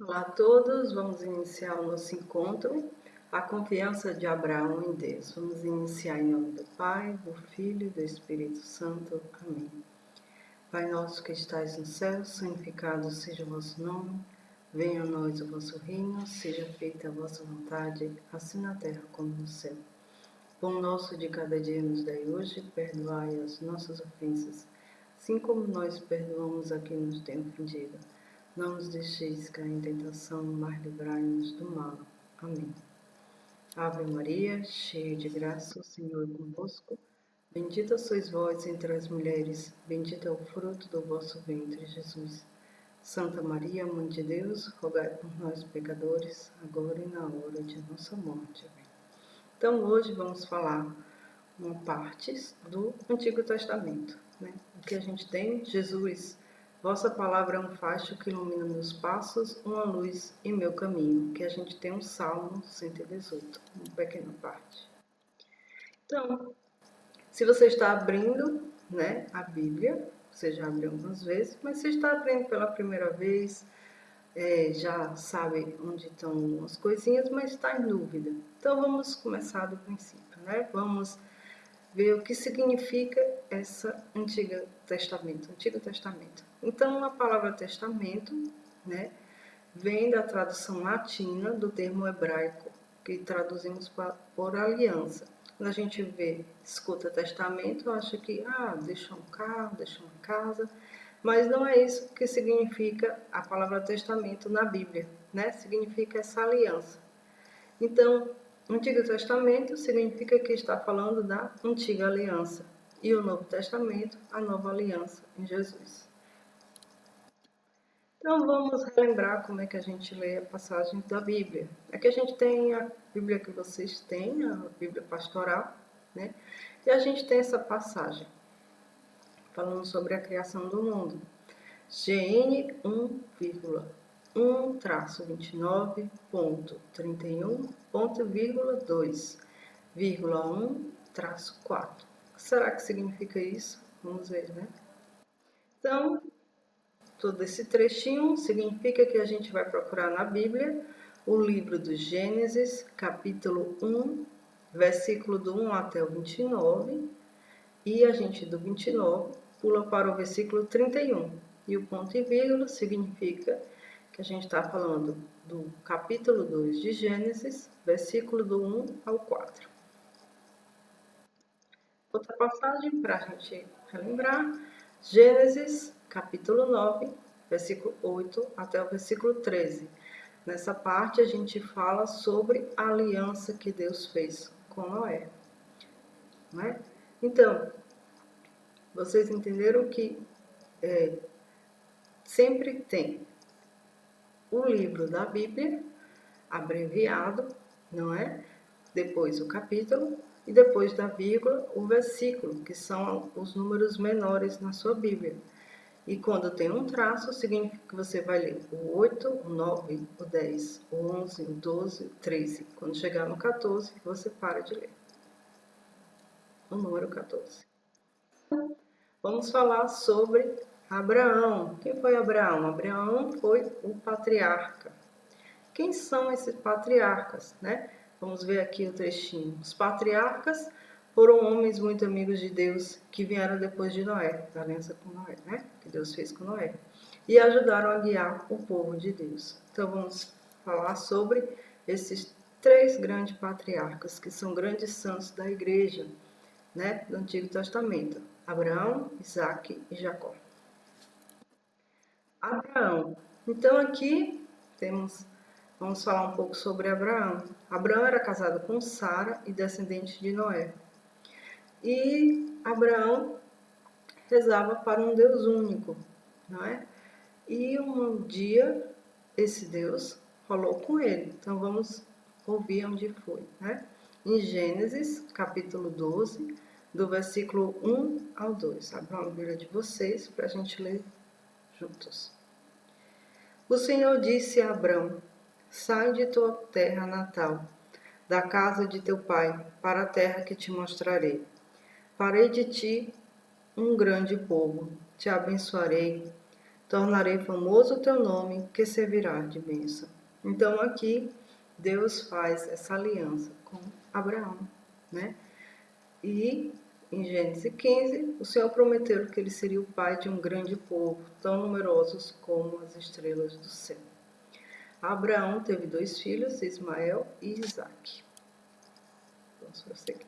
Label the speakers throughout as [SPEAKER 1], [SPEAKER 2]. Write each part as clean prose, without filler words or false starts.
[SPEAKER 1] Olá a todos, vamos iniciar o nosso encontro, a confiança de Abraão em Deus. Vamos iniciar em nome do Pai, do Filho e do Espírito Santo. Amém. Pai nosso que estais no céu, santificado seja o vosso nome, venha a nós o vosso reino, seja feita a vossa vontade, assim na terra como no céu. Pão nosso de cada dia nos dai hoje, perdoai as nossas ofensas, assim como nós perdoamos a quem nos tem ofendido. Não nos deixeis cair em tentação, mas livrai-nos do mal. Amém. Ave Maria, cheia de graça, o Senhor é convosco. Bendita sois vós entre as mulheres, bendito é o fruto do vosso ventre, Jesus. Santa Maria, Mãe de Deus, rogai por nós, pecadores, agora e na hora de nossa morte. Amém. Então, hoje vamos falar uma parte do Antigo Testamento, né? O que a gente tem? Jesus, vossa palavra é um facho que ilumina meus passos, uma luz em meu caminho, que a gente tem um Salmo 118, uma pequena parte. Então, se você está abrindo, né, a Bíblia, você já abriu algumas vezes, mas se está abrindo pela primeira vez, já sabe onde estão as coisinhas, mas está em dúvida. Então, vamos começar do princípio, né? Vamos ver o que significa essa Antigo Testamento. Então, a palavra testamento, né, vem da tradução latina do termo hebraico, que traduzimos por aliança. Quando a gente escuta testamento, acha que, deixa um carro, deixa uma casa, mas não é isso que significa a palavra testamento na Bíblia, né? Significa essa aliança. Então, Antigo Testamento significa que está falando da Antiga Aliança e o Novo Testamento, a Nova Aliança em Jesus. Então, vamos relembrar como é que a gente lê a passagem da Bíblia. Aqui a gente tem a Bíblia que vocês têm, a Bíblia Pastoral, né? E a gente tem essa passagem falando sobre a criação do mundo. GN 1,1.31.2,1-4. Será que significa isso? Vamos ver, né? Então, todo esse trechinho significa que a gente vai procurar na Bíblia o livro do Gênesis, capítulo 1, versículo do 1 até o 29, e a gente do 29 pula para o versículo 31. E o ponto e vírgula significa que a gente está falando do capítulo 2 de Gênesis, versículo do 1 ao 4. Outra passagem para a gente relembrar, Gênesis, capítulo 9, versículo 8 até o versículo 13. Nessa parte a gente fala sobre a aliança que Deus fez com Noé. Né? Então, vocês entenderam que sempre tem o livro da Bíblia, abreviado, não é? Depois o capítulo e depois da vírgula o versículo, que são os números menores na sua Bíblia. E quando tem um traço, significa que você vai ler o 8, o 9, o 10, o 11, o 12, o 13. Quando chegar no 14, você para de ler. O número 14. Vamos falar sobre Abraão. Quem foi Abraão? Abraão foi o patriarca. Quem são esses patriarcas, né? Vamos ver aqui o trechinho. Os patriarcas foram homens muito amigos de Deus que vieram depois de Noé, da aliança com Noé, né? Que Deus fez com Noé. E ajudaram a guiar o povo de Deus. Então vamos falar sobre esses três grandes patriarcas, que são grandes santos da igreja, né? Do Antigo Testamento. Abraão, Isaque e Jacó. Abraão. Então aqui vamos falar um pouco sobre Abraão. Abraão era casado com Sara e descendente de Noé. E Abraão rezava para um Deus único, não é? E um dia esse Deus falou com ele. Então vamos ouvir onde foi, né? Em Gênesis, capítulo 12, do versículo 1 ao 2. Abram a Bíblia de vocês para a gente ler juntos. O Senhor disse a Abrão: sai de tua terra natal, da casa de teu pai, para a terra que te mostrarei. Farei de ti um grande povo, te abençoarei, tornarei famoso o teu nome, que servirá de bênção. Então aqui Deus faz essa aliança com Abraão, né? E em Gênesis 15, o Senhor prometeu que ele seria o pai de um grande povo, tão numerosos como as estrelas do céu. Abraão teve 2 filhos, Ismael e Isaque. Vamos prosseguir.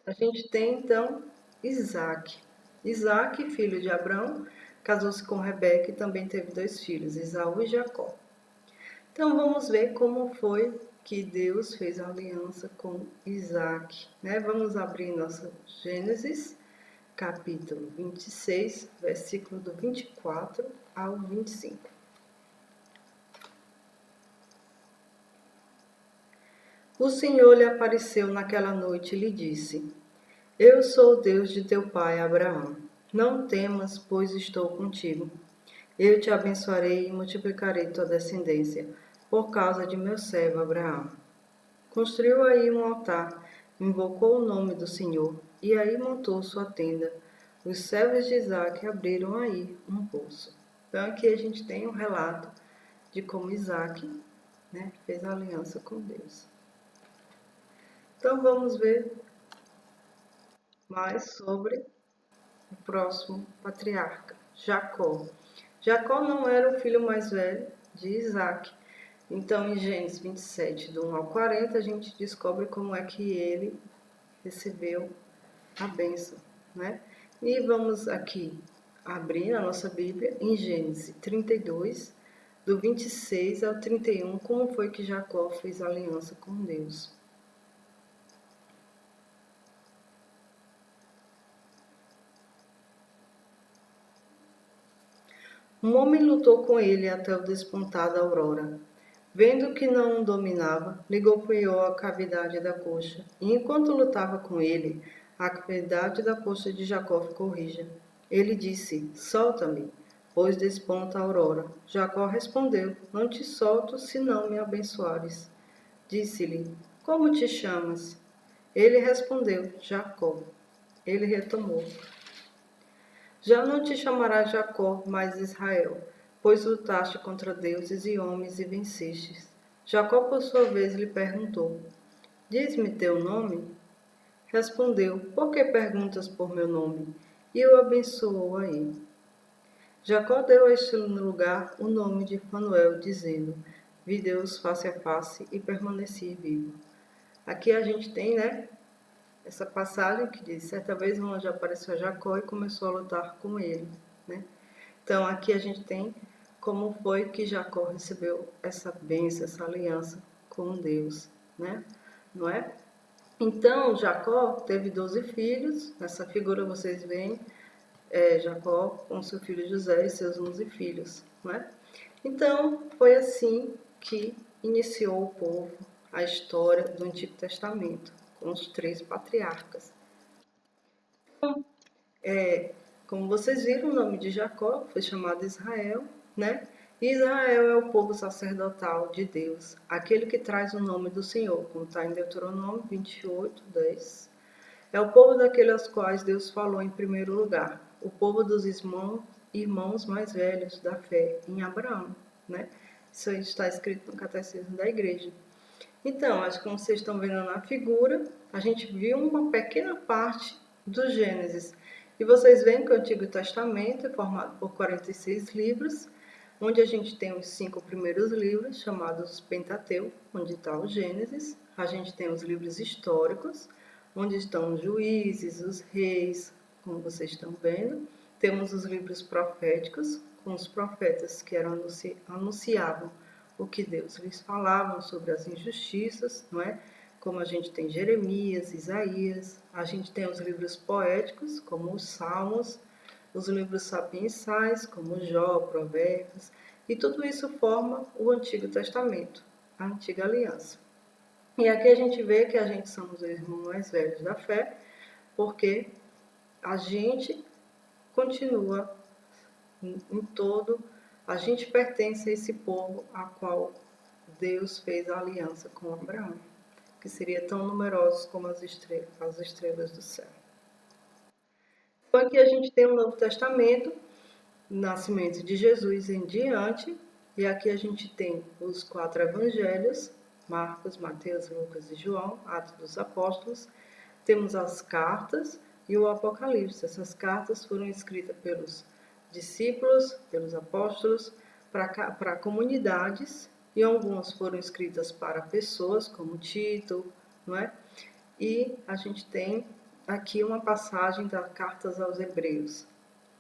[SPEAKER 1] A gente tem então Isaque. Isaque, filho de Abraão, casou-se com Rebeca e também teve 2 filhos, Esaú e Jacó. Então vamos ver como foi que Deus fez a aliança com Isaque, né? Vamos abrir nossa Gênesis, capítulo 26, versículo do 24 ao 25. O Senhor lhe apareceu naquela noite e lhe disse: Eu sou o Deus de teu pai Abraão. Não temas, pois estou contigo. Eu te abençoarei e multiplicarei tua descendência, por causa de meu servo Abraão. Construiu aí um altar, invocou o nome do Senhor, e aí montou sua tenda. Os servos de Isaque abriram aí um poço. Então aqui a gente tem um relato de como Isaque, né, fez a aliança com Deus. Então vamos ver mais sobre o próximo patriarca, Jacó. Jacó não era o filho mais velho de Isaque. Então, em Gênesis 27, do 1 ao 40, a gente descobre como é que ele recebeu a bênção, né? E vamos aqui abrir a nossa Bíblia em Gênesis 32, do 26 ao 31, como foi que Jacó fez aliança com Deus. Um homem lutou com ele até o despontar da aurora. Vendo que não o dominava, lhe golpeou a cavidade da coxa, e enquanto lutava com ele, a cavidade da coxa de Jacó ficou rija. Ele disse: Solta-me, pois desponta a aurora. Jacó respondeu: Não te solto, se não me abençoares. Disse-lhe: Como te chamas? Ele respondeu: Jacó. Ele retomou: Já não te chamarás Jacó, mas Israel, pois lutaste contra deuses e homens e vencestes. Jacó, por sua vez, lhe perguntou: Diz-me teu nome? Respondeu: Por que perguntas por meu nome? E o abençoou aí. Jacó deu a este lugar o nome de Fanuel, dizendo: Vi Deus face a face e permaneci vivo. Aqui a gente tem, né, essa passagem que diz: certa vez um anjo apareceu a Jacó e começou a lutar com ele, né? Então aqui a gente tem como foi que Jacó recebeu essa bênção, essa aliança com Deus, né? Não é? Então Jacó teve 12 filhos. Nessa figura vocês veem Jacó com seu filho José e seus 11 filhos, né? Então foi assim que iniciou o povo a história do Antigo Testamento, com os 3 patriarcas. Então, como vocês viram, o nome de Jacó foi chamado Israel, né? Israel é o povo sacerdotal de Deus, aquele que traz o nome do Senhor, como está em Deuteronômio 28, 10. É o povo daqueles aos quais Deus falou em primeiro lugar, o povo dos irmãos mais velhos da fé em Abraão, né? Isso aí está escrito no Catecismo da Igreja. Então, acho que como vocês estão vendo na figura, a gente viu uma pequena parte do Gênesis. E vocês veem que o Antigo Testamento é formado por 46 livros, onde a gente tem os 5 primeiros livros, chamados Pentateuco, onde está o Gênesis. A gente tem os livros históricos, onde estão os juízes, os reis, como vocês estão vendo. Temos os livros proféticos, com os profetas que anunciavam o que Deus lhes falava sobre as injustiças, não é? Como a gente tem Jeremias, Isaías, a gente tem os livros poéticos, como os Salmos, os livros sapiensais, como Jó, Provérbios, e tudo isso forma o Antigo Testamento, a Antiga Aliança. E aqui a gente vê que a gente somos os irmãos mais velhos da fé, porque a gente continua em todo, a gente pertence a esse povo a qual Deus fez a aliança com Abraão, que seria tão numerosos como as estrelas do céu. Então aqui a gente tem o Novo Testamento, nascimento de Jesus em diante, e aqui a gente tem os 4 evangelhos, Marcos, Mateus, Lucas e João, Atos dos Apóstolos, temos as cartas e o Apocalipse. Essas cartas foram escritas pelos discípulos, pelos apóstolos, para comunidades, e algumas foram escritas para pessoas, como Tito, não é? E a gente tem aqui uma passagem das cartas aos Hebreus,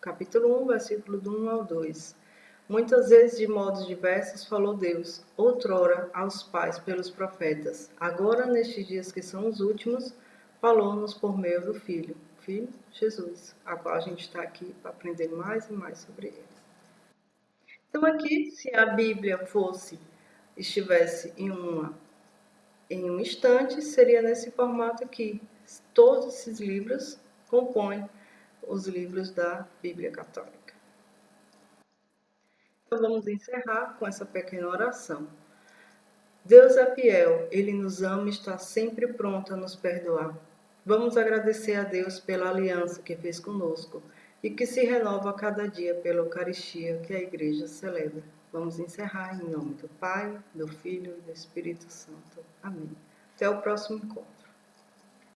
[SPEAKER 1] capítulo 1, versículo do 1 ao 2. Muitas vezes, de modos diversos, falou Deus, outrora aos pais pelos profetas. Agora, nestes dias que são os últimos, falou-nos por meio do Filho, Jesus, a qual a gente está aqui para aprender mais e mais sobre ele. Então, aqui, se a Bíblia estivesse em um estante, seria nesse formato aqui. Todos esses livros compõem os livros da Bíblia Católica. Então vamos encerrar com essa pequena oração. Deus é fiel, Ele nos ama e está sempre pronto a nos perdoar. Vamos agradecer a Deus pela aliança que fez conosco e que se renova a cada dia pela Eucaristia que a Igreja celebra. Vamos encerrar em nome do Pai, do Filho e do Espírito Santo. Amém. Até o próximo encontro.